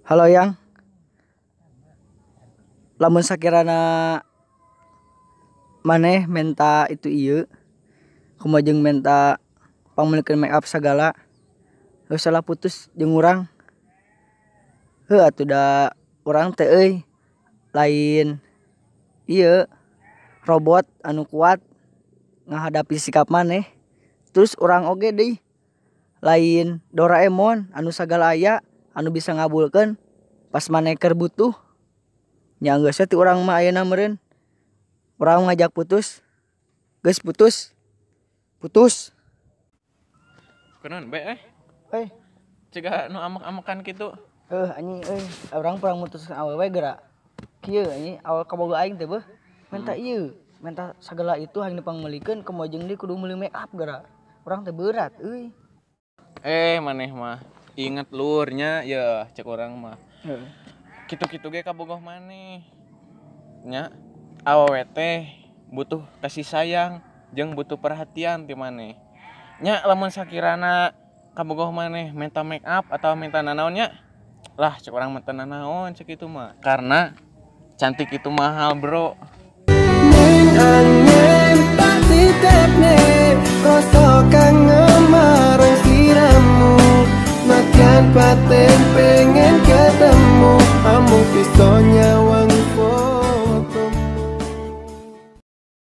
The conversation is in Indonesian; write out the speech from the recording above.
Halo yang, lamun sakirana maneh menta itu ieu, kumaha jeung menta pangmulikeun make up sagala, geus salah putus jeung urang. Heuh atuh da urang teh euy, lain ieu robot anu kuat ngahadapi sikap maneh. Terus urang oge deui, lain Doraemon anu sagala aya, anu bisa ngabulkeun pas maneh keur butuh. Nya geus we ti urang mah ayeuna meureun. Urang ngajak putus, geus putus. Putus. Kunaon be Heuh, cegah nu amek-amekan kitu. anjing euy, urang pernah mutuskeun awewe geura. Kieu anjing, awal kaboga aing teh beuh. Menta ieu, menta sagala itu hayang dipangmeulikeun kumaha jeung di kudu meuli make up geura. Urang teh berat euy. Maneh mah inget lurnya ya cek orang mah. Heeh. Kitu-kitu ge kabogoh maneh. Nya awewe teh butuh kasih sayang jeung butuh perhatian ti maneh. Nya lamun sakirana kabogoh maneh minta make up atau minta nanaon nya, lah cek urang mah teu nanaon cek itu mah. Karena cantik itu mahal, Bro. Angin pasti tepne rasa kangen marang siramu makan